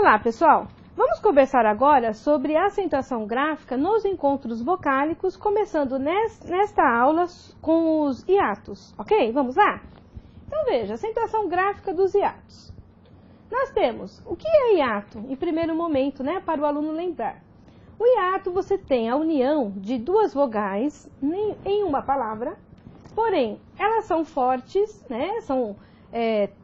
Olá, pessoal! Vamos conversar agora sobre a acentuação gráfica nos encontros vocálicos, começando nesta aula com os hiatos, ok? Vamos lá? Então veja, acentuação gráfica dos hiatos. Nós temos, o que é hiato? Em primeiro momento, né, para o aluno lembrar. O hiato, você tem a união de duas vogais em uma palavra, porém, elas são fortes, né, são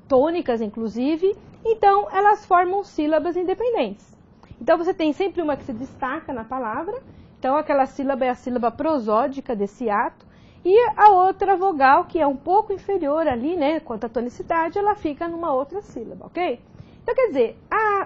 tônicas, inclusive, então elas formam sílabas independentes. Então, você tem sempre uma que se destaca na palavra, então aquela sílaba é a sílaba prosódica desse hiato, e a outra vogal, que é um pouco inferior ali, né, quanto à tonicidade, ela fica numa outra sílaba, ok? Então, quer dizer,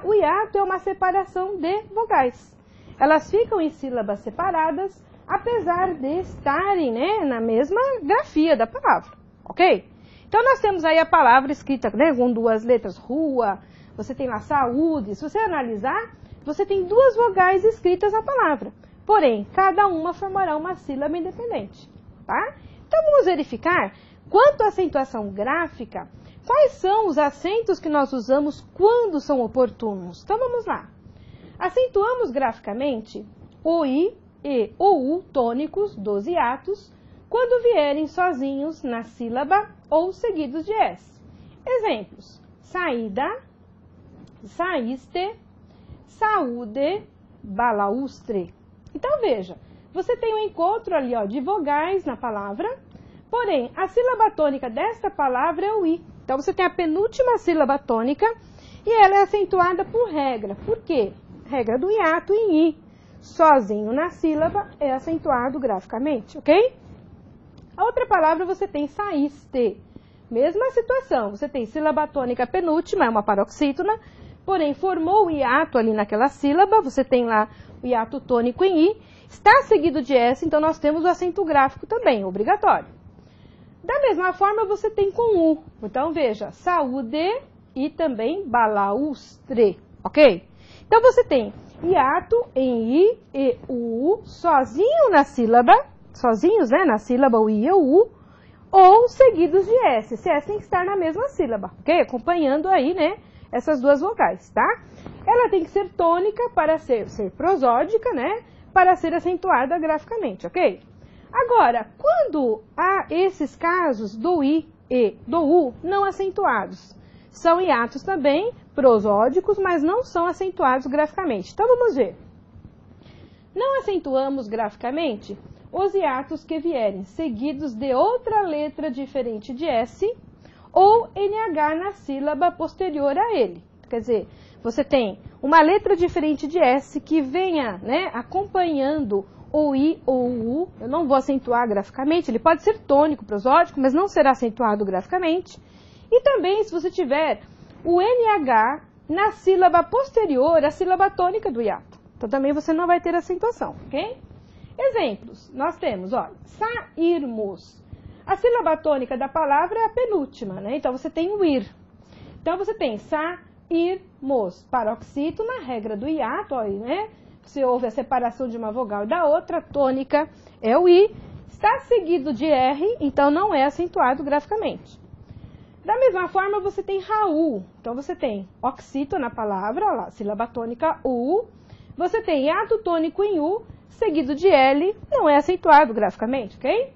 o hiato é uma separação de vogais. Elas ficam em sílabas separadas, apesar de estarem, né, na mesma grafia da palavra, ok? Então, nós temos aí a palavra escrita, né, com duas letras, rua, você tem lá saúde. Se você analisar, você tem duas vogais escritas na palavra, porém, cada uma formará uma sílaba independente, tá? Então, vamos verificar, quanto à acentuação gráfica, quais são os acentos que nós usamos quando são oportunos. Então, vamos lá. Acentuamos graficamente o I e o U tônicos dos hiatos quando vierem sozinhos na sílaba ou seguidos de S. Exemplos: saída, saíste, saúde, balaustre. Então, veja, você tem um encontro ali, ó, de vogais na palavra, porém, a sílaba tônica desta palavra é o I. Então, você tem a penúltima sílaba tônica e ela é acentuada por regra. Por quê? Regra do hiato em I. Sozinho na sílaba é acentuado graficamente, ok? A outra palavra você tem saíste. Mesma situação, você tem sílaba tônica penúltima, é uma paroxítona, porém formou o hiato ali naquela sílaba, você tem lá o hiato tônico em I, está seguido de S, então nós temos o acento gráfico também, obrigatório. Da mesma forma, você tem com U. Então, veja, saúde e também balaustre, ok? Então, você tem hiato em I e U sozinho na sílaba, sozinhos, né, na sílaba o I e o U, ou seguidos de S. Esse S tem que estar na mesma sílaba, ok? Acompanhando aí, né, essas duas vogais, tá? Ela tem que ser tônica para ser prosódica, né, para ser acentuada graficamente, ok? Agora, quando há esses casos do I e do U não acentuados, são hiatos também prosódicos, mas não são acentuados graficamente. Então, vamos ver. Não acentuamos graficamente os hiatos que vierem seguidos de outra letra diferente de S ou NH na sílaba posterior a ele. Quer dizer, você tem uma letra diferente de S que venha, né, acompanhando o I ou o U. Eu não vou acentuar graficamente, ele pode ser tônico, prosódico, mas não será acentuado graficamente. E também, se você tiver o NH na sílaba posterior à sílaba tônica do hiato. Então, também você não vai ter acentuação, ok? Exemplos, nós temos, olha, sairmos. A sílaba tônica da palavra é a penúltima, né? Então, você tem o ir. Então, você tem sairmos, paroxítona, regra do hiato, ó, né? Se houve a separação de uma vogal e da outra, tônica é o I. Está seguido de R, então não é acentuado graficamente. Da mesma forma, você tem Raul. Então, você tem oxítona na palavra, ó lá, sílaba tônica U. Você tem hiato tônico em U, seguido de L, não é acentuado graficamente, ok?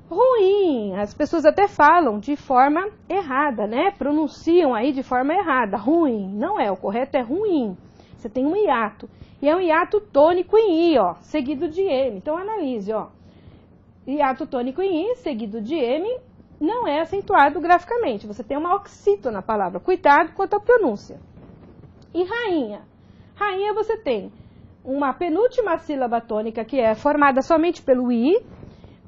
Ruim, as pessoas até falam de forma errada, né? Pronunciam aí de forma errada, ruim. Não é, o correto é ruim. Você tem um hiato, e é um hiato tônico em I, ó, seguido de M. Então, analise, ó. Hiato tônico em I, seguido de M, não é acentuado graficamente. Você tem uma oxítona na palavra. Cuidado quanto à pronúncia. E rainha. Rainha, você tem uma penúltima sílaba tônica que é formada somente pelo I.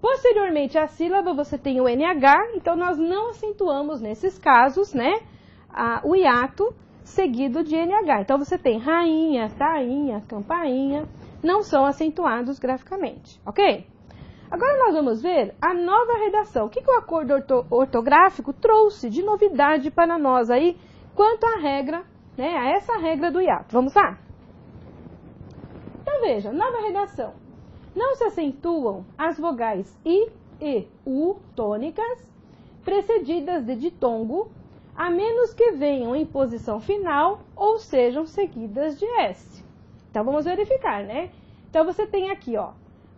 Posteriormente à sílaba, você tem o NH. Então, nós não acentuamos nesses casos, né, o hiato seguido de NH. Então, você tem rainha, tainha, campainha. Não são acentuados graficamente, ok? Agora nós vamos ver a nova redação. O que o acordo ortográfico trouxe de novidade para nós aí, quanto à regra, né, a essa regra do hiato. Vamos lá? Então veja, nova redação. Não se acentuam as vogais I e U tônicas, precedidas de ditongo, a menos que venham em posição final ou sejam seguidas de S. Então, vamos verificar, né? Então, você tem aqui, ó,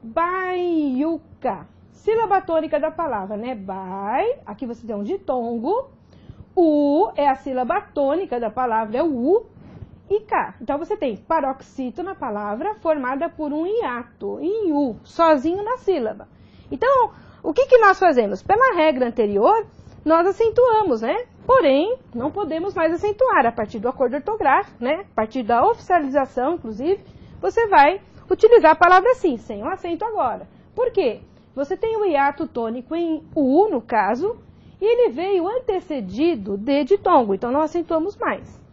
baiuca, sílaba tônica da palavra, né? Bai, aqui você tem um ditongo, U é a sílaba tônica da palavra, é o U, e K. Então, você tem paroxítono na palavra, formada por um hiato, em U, sozinho na sílaba. Então, o que que nós fazemos? Pela regra anterior, nós acentuamos, né? Porém, não podemos mais acentuar a partir do acordo ortográfico, né? A partir da oficialização, inclusive, você vai utilizar a palavra sim, sem o acento agora. Por quê? Você tem o hiato tônico em U, no caso, e ele veio antecedido de ditongo, então não acentuamos mais.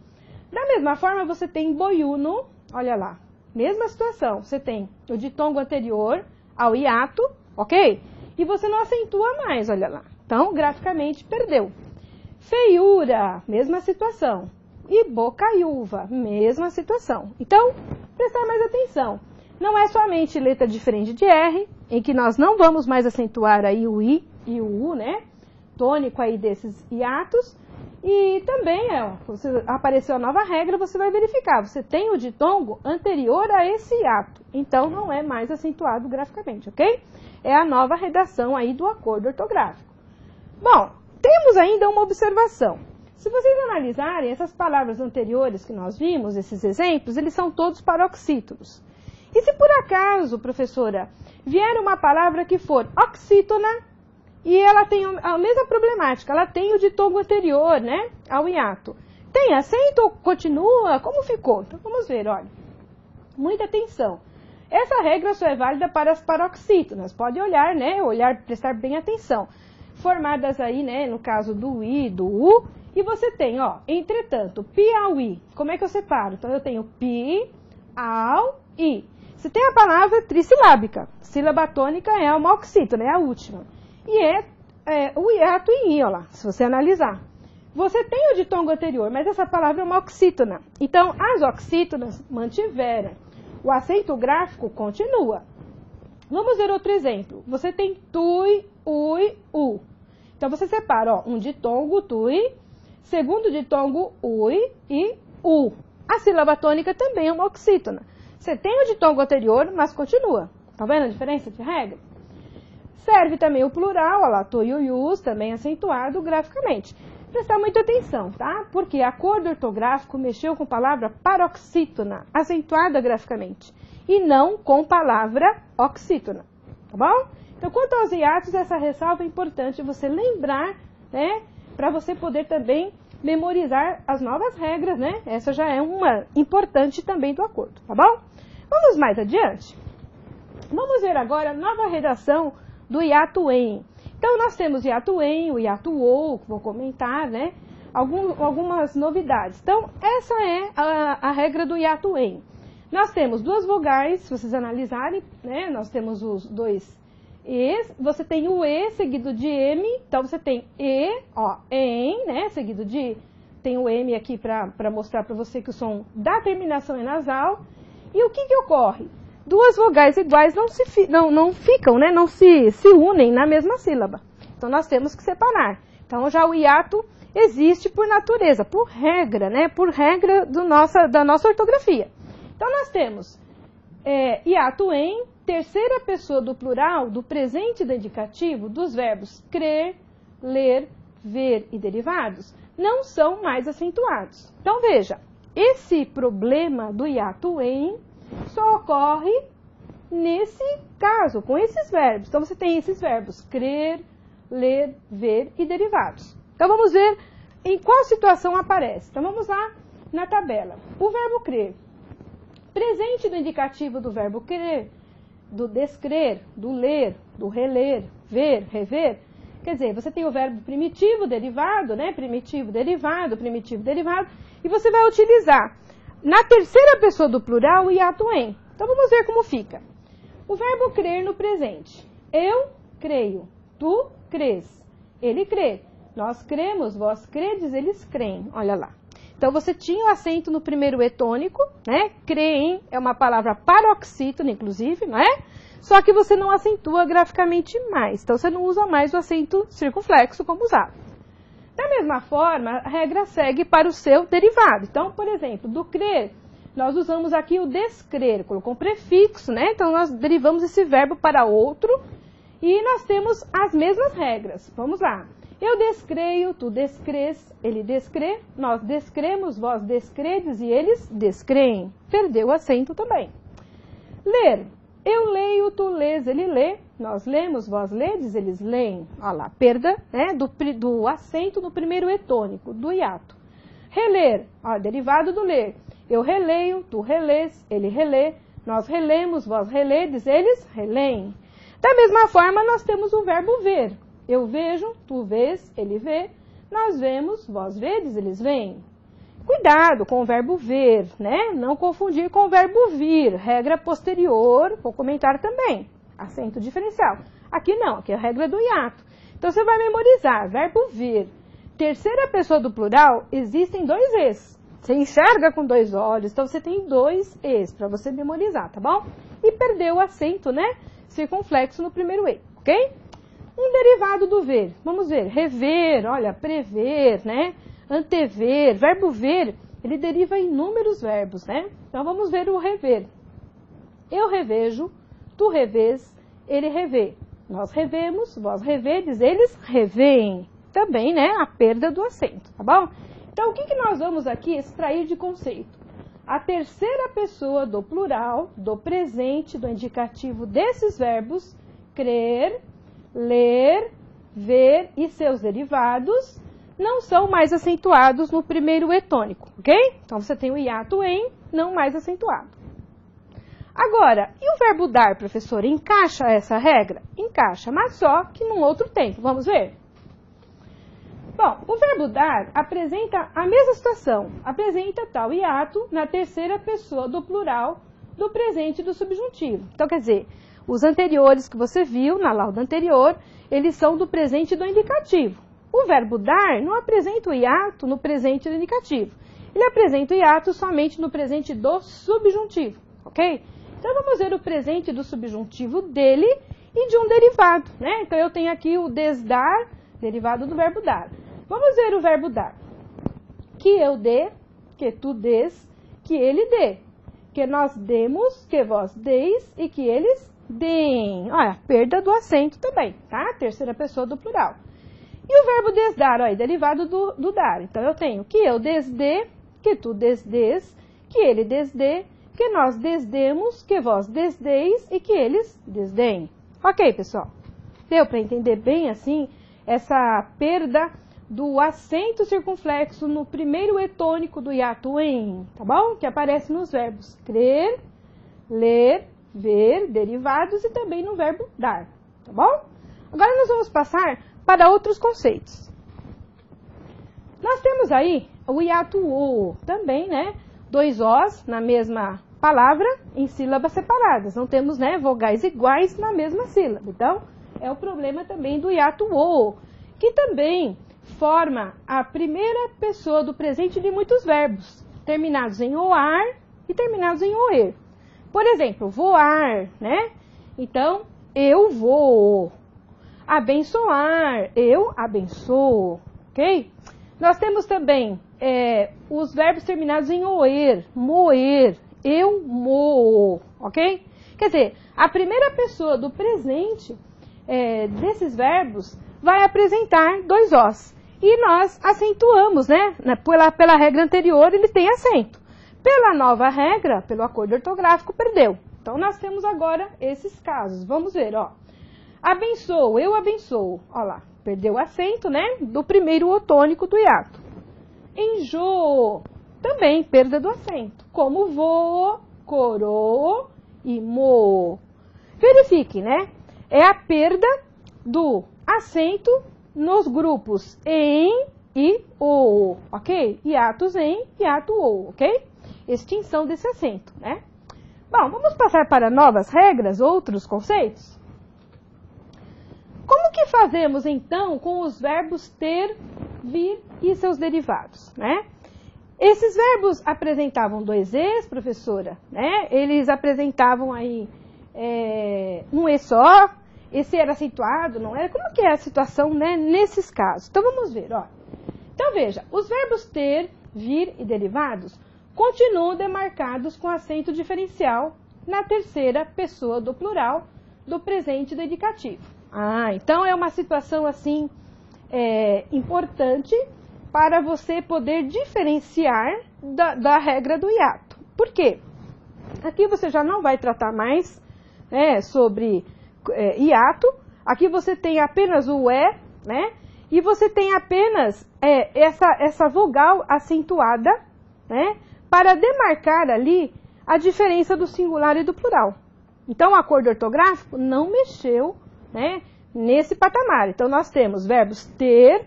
Da mesma forma, você tem boiuno, olha lá, mesma situação, você tem o ditongo anterior ao hiato, ok? E você não acentua mais, olha lá. Então, graficamente, perdeu. Feiura, mesma situação. E bocaiúva, mesma situação. Então, prestar mais atenção. Não é somente letra diferente de R, em que nós não vamos mais acentuar aí o I e o U, né? Tônico aí desses hiatos. E também, se apareceu a nova regra, você vai verificar. Você tem o ditongo anterior a esse hiato. Então, não é mais acentuado graficamente, ok? É a nova redação aí do acordo ortográfico. Bom, temos ainda uma observação. Se vocês analisarem essas palavras anteriores que nós vimos, esses exemplos, eles são todos paroxítonos. E se por acaso, professora, vier uma palavra que for oxítona e ela tem a mesma problemática, ela tem o ditongo anterior, né, ao hiato. Tem acento ou continua? Como ficou? Então vamos ver, olha. Muita atenção. Essa regra só é válida para as paroxítonas. Pode olhar, né, prestar bem atenção. Formadas aí, né, no caso do I, do U, e você tem, ó, entretanto, Piauí. Como é que eu separo? Então, eu tenho Pi, Au, I. Você tem a palavra trissilábica. Sílaba tônica é uma oxítona, é a última. E é o hiato em I, ó lá, se você analisar. Você tem o ditongo anterior, mas essa palavra é uma oxítona. Então, as oxítonas mantiveram. O acento gráfico continua. Vamos ver outro exemplo. Você tem tui, ui, u. Então, você separa, ó, um ditongo, tui, segundo ditongo, ui e u. A sílaba tônica também é uma oxítona. Você tem o ditongo anterior, mas continua. Tá vendo a diferença de regra? Serve também o plural, ó lá, tui, ui, us, também acentuado graficamente. Prestar muita atenção, tá? Porque acordo ortográfico mexeu com palavra paroxítona, acentuada graficamente, e não com palavra oxítona, tá bom? Então, quanto aos hiatos, essa ressalva é importante você lembrar, né? Para você poder também memorizar as novas regras, né? Essa já é uma importante também do acordo, tá bom? Vamos mais adiante? Vamos ver agora a nova redação do hiato em. Então, nós temos hiato em, o hiato ou, que vou comentar, né? Algumas novidades. Então, essa é a regra do hiato em. Nós temos duas vogais, se vocês analisarem, né? Nós temos os dois E's. Você tem o E seguido de M. Então, você tem E, ó, em, né? Seguido de... Tem o M aqui para mostrar para você que o som da terminação é nasal. E o que ocorre? Duas vogais iguais não ficam, né? Não se unem na mesma sílaba. Então, nós temos que separar. Então, já o hiato existe por natureza, por regra, né? Por regra da nossa ortografia. Então, nós temos hiato em terceira pessoa do plural do presente do indicativo dos verbos crer, ler, ver e derivados não são mais acentuados. Então, veja, esse problema do hiato em só ocorre nesse caso, com esses verbos. Então, você tem esses verbos, crer, ler, ver e derivados. Então, vamos ver em qual situação aparece. Então, vamos lá na tabela. O verbo crer. Presente do indicativo do verbo crer, do descrer, do ler, do reler, ver, rever. Quer dizer, você tem o verbo primitivo, derivado, né? Primitivo, derivado, e você vai utilizar na terceira pessoa do plural o hiato em. Então, vamos ver como fica. O verbo crer no presente. Eu creio, tu crês, ele crê. Nós cremos, vós credes, eles creem. Olha lá. Então, você tinha o acento no primeiro E tônico, né? Creem é uma palavra paroxítona, inclusive, não é? Só que você não acentua graficamente mais. Então, você não usa mais o acento circunflexo como usava. Da mesma forma, a regra segue para o seu derivado. Então, por exemplo, do crer, nós usamos aqui o descrer, colocou um prefixo, né? Então, nós derivamos esse verbo para outro e nós temos as mesmas regras. Vamos lá. Eu descreio, tu descrês, ele descrê, nós descremos, vós descredes e eles descreem. Perdeu o acento também. Ler. Eu leio, tu lês, ele lê, nós lemos, vós ledes, eles leem. Olha lá, perda, né, do acento no primeiro etônico, do hiato. Reler, ó, derivado do ler. Eu releio, tu relês, ele relê, nós relemos, vós reledes, eles releem. Da mesma forma, nós temos o verbo ver. Eu vejo, tu vês, ele vê, nós vemos, vós vedes, eles veem. Cuidado com o verbo ver, né? Não confundir com o verbo vir. Regra posterior, vou comentar também. Acento diferencial. Aqui não, aqui é a regra do hiato. Então, você vai memorizar. Verbo vir. Terceira pessoa do plural, existem dois es. Você enxerga com dois olhos, então você tem dois es para você memorizar, tá bom? E perdeu o acento, né? Circunflexo no primeiro e, ok? Um derivado do ver. Vamos ver. Rever, olha, prever, né? Antever, verbo ver, ele deriva em inúmeros verbos, né? Então, vamos ver o rever. Eu revejo, tu revês, ele revê. Nós revemos, vós revedes, eles reveem. Também, né, a perda do acento, tá bom? Então, o que nós vamos aqui extrair de conceito? A terceira pessoa do plural, do presente, do indicativo desses verbos, crer, ler, ver e seus derivados, não são mais acentuados no primeiro etônico, ok? Então, você tem o hiato em, não mais acentuado. Agora, e o verbo dar, professor? Encaixa essa regra? Encaixa, mas só que num outro tempo. Vamos ver? Bom, o verbo dar apresenta a mesma situação. Apresenta tal hiato na terceira pessoa do plural do presente e do subjuntivo. Então, quer dizer, os anteriores que você viu na lauda anterior, eles são do presente e do indicativo. O verbo dar não apresenta o hiato no presente do indicativo. Ele apresenta o hiato somente no presente do subjuntivo, ok? Então, vamos ver o presente do subjuntivo dele e de um derivado, né? Então, eu tenho aqui o desdar, derivado do verbo dar. Vamos ver o verbo dar. Que eu dê, que tu dês, que ele dê. Que nós demos, que vós deis e que eles deem. Olha, perda do acento também, tá? Terceira pessoa do plural. E o verbo desdar, ó, derivado do dar. Então, eu tenho que eu desdê, que tu desdês, que ele desdê, que nós desdemos, que vós desdeis e que eles desdeem. Ok, pessoal? Deu para entender bem, assim, essa perda do acento circunflexo no primeiro etônico do hiato em, tá bom? Que aparece nos verbos crer, ler, ver, derivados e também no verbo dar, tá bom? Agora, nós vamos passar para outros conceitos. Nós temos aí o hiato o, também, né? Dois os na mesma palavra em sílabas separadas. Não temos, né, vogais iguais na mesma sílaba. Então, é o problema também do hiato o, que também forma a primeira pessoa do presente de muitos verbos, terminados em oar e terminados em oer. Por exemplo, voar, né? Então, eu vou. Abençoar, eu abençoo, ok? Nós temos também os verbos terminados em oer, moer, eu moo, ok? Quer dizer, a primeira pessoa do presente desses verbos vai apresentar dois os. E nós acentuamos, né? Pela regra anterior, ele tem acento. Pela nova regra, pelo acordo ortográfico, perdeu. Então, nós temos agora esses casos. Vamos ver, ó. Abençoo, eu abençoo. Olha lá, perdeu o acento, né? Do primeiro otônico do hiato. Enjoo, também perda do acento. Como voo, coroo e moo. Verifique, né? É a perda do acento nos grupos em e o, ok? Hiatos em, hiato o, ok? Extinção desse acento, né? Bom, vamos passar para novas regras, outros conceitos? Como que fazemos, então, com os verbos ter, vir e seus derivados, né? Esses verbos apresentavam dois es, professora, né? Eles apresentavam aí um e só, esse era acentuado, não era? Como que é a situação, né, nesses casos? Então, vamos ver, ó. Então, veja, os verbos ter, vir e derivados continuam demarcados com acento diferencial na terceira pessoa do plural do presente do indicativo. Então é uma situação assim importante para você poder diferenciar da regra do hiato. Por quê? Aqui você já não vai tratar mais sobre hiato. Aqui você tem apenas o né? E você tem apenas essa vogal acentuada, né? Para demarcar ali a diferença do singular e do plural. Então, o acordo ortográfico não mexeu, né, nesse patamar. Então, nós temos verbos ter,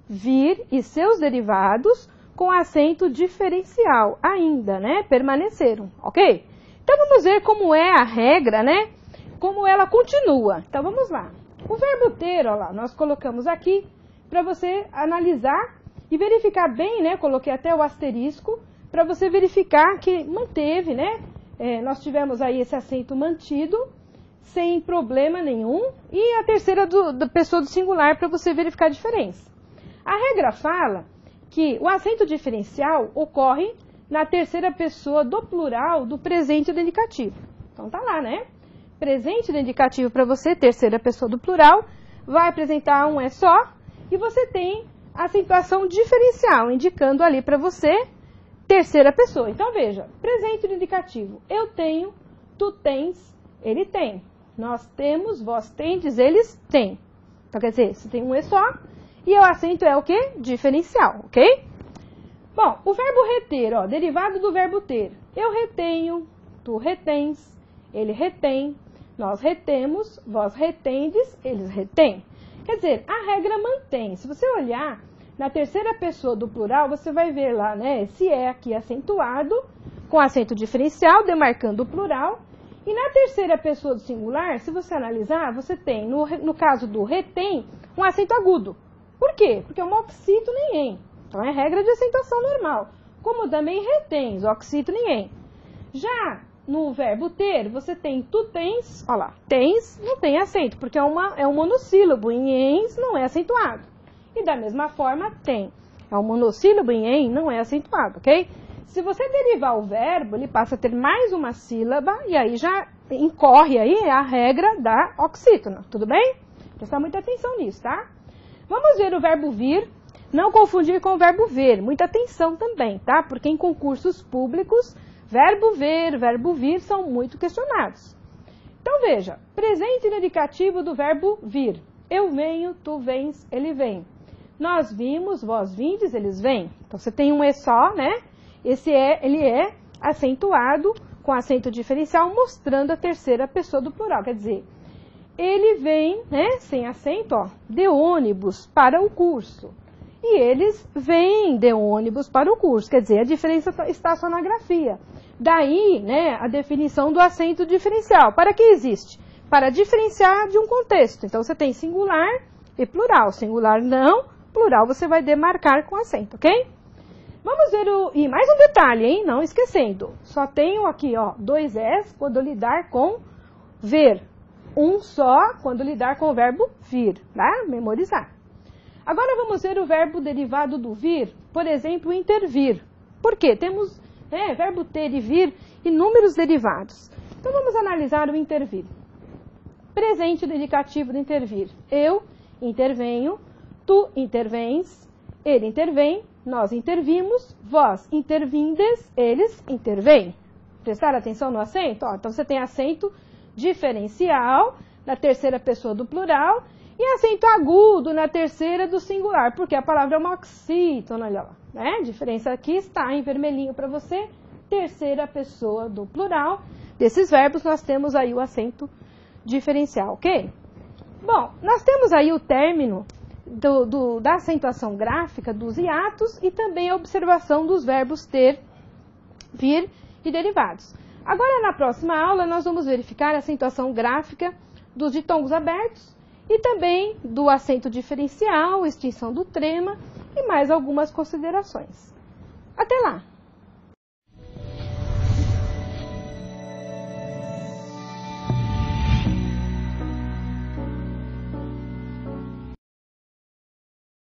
vir e seus derivados com acento diferencial ainda, né? Permaneceram, ok? Então, vamos ver como é a regra, né? Como ela continua. Então, vamos lá. O verbo ter, ó lá, nós colocamos aqui para você analisar e verificar bem, né? Coloquei até o asterisco para você verificar que manteve, né? Nós tivemos aí esse acento mantido, sem problema nenhum, e a terceira da pessoa do singular para você verificar a diferença. A regra fala que o acento diferencial ocorre na terceira pessoa do plural do presente do indicativo. Então tá lá, né? Presente do indicativo para você, terceira pessoa do plural, vai apresentar um só, e você tem a acentuação diferencial, indicando ali para você terceira pessoa. Então, veja, presente do indicativo. Eu tenho, tu tens, ele tem. Nós temos, vós tendes, eles têm. Então, quer dizer, você tem um só, e o acento é o quê? Diferencial, ok? Bom, o verbo reter, ó, derivado do verbo ter. Eu retenho, tu retens, ele retém, nós retemos, vós retendes, eles retêm. Quer dizer, a regra mantém. Se você olhar na terceira pessoa do plural, você vai ver lá, né, esse aqui acentuado, com acento diferencial, demarcando o plural. E na terceira pessoa do singular, se você analisar, você tem, no caso do retém, um acento agudo. Por quê? Porque é um oxítono nem em. Então, é regra de acentuação normal. Como também retens, oxítono nem em. Já no verbo ter, você tem tu tens, ó lá, tens não tem acento, porque é um monossílabo, em ens não é acentuado. E da mesma forma, tem. É um monossílabo em em, não é acentuado, ok? Se você derivar o verbo, ele passa a ter mais uma sílaba, e aí já incorre aí a regra da oxítona, tudo bem? Prestar muita atenção nisso, tá? Vamos ver o verbo vir, não confundir com o verbo ver, muita atenção também, tá? Porque em concursos públicos, verbo ver, verbo vir são muito questionados. Então, veja, presente no indicativo do verbo vir. Eu venho, tu vens, ele vem. Nós vimos, vós vindes, eles vêm. Então, você tem um só, né? Ele é acentuado com acento diferencial, mostrando a terceira pessoa do plural. Quer dizer, ele vem, né, sem acento, ó, de ônibus para o curso. E eles vêm de ônibus para o curso. Quer dizer, a diferença está só na grafia. Daí, né, a definição do acento diferencial. Para que existe? Para diferenciar de um contexto. Então, você tem singular e plural. Singular não, plural você vai demarcar com acento, ok? Vamos ver e mais um detalhe, hein? Não esquecendo. Só tenho aqui, ó, dois S quando lidar com ver. Um só quando lidar com o verbo vir, tá? Memorizar. Agora vamos ver o verbo derivado do vir, por exemplo, intervir. Por quê? Temos, né, verbo ter e vir, inúmeros derivados. Então vamos analisar o intervir. Presente do indicativo do intervir. Eu intervenho, tu intervens, ele intervém, nós intervimos, vós intervindes, eles intervêm. Prestar atenção no acento? Ó, então você tem acento diferencial na terceira pessoa do plural e acento agudo na terceira do singular, porque a palavra é uma oxítona, olha lá, né? A diferença aqui está em vermelhinho para você, terceira pessoa do plural. Desses verbos nós temos aí o acento diferencial, ok? Bom, nós temos aí o término da acentuação gráfica dos hiatos e também a observação dos verbos ter, vir e derivados. Agora, na próxima aula, nós vamos verificar a acentuação gráfica dos ditongos abertos e também do acento diferencial, extinção do trema e mais algumas considerações. Até lá!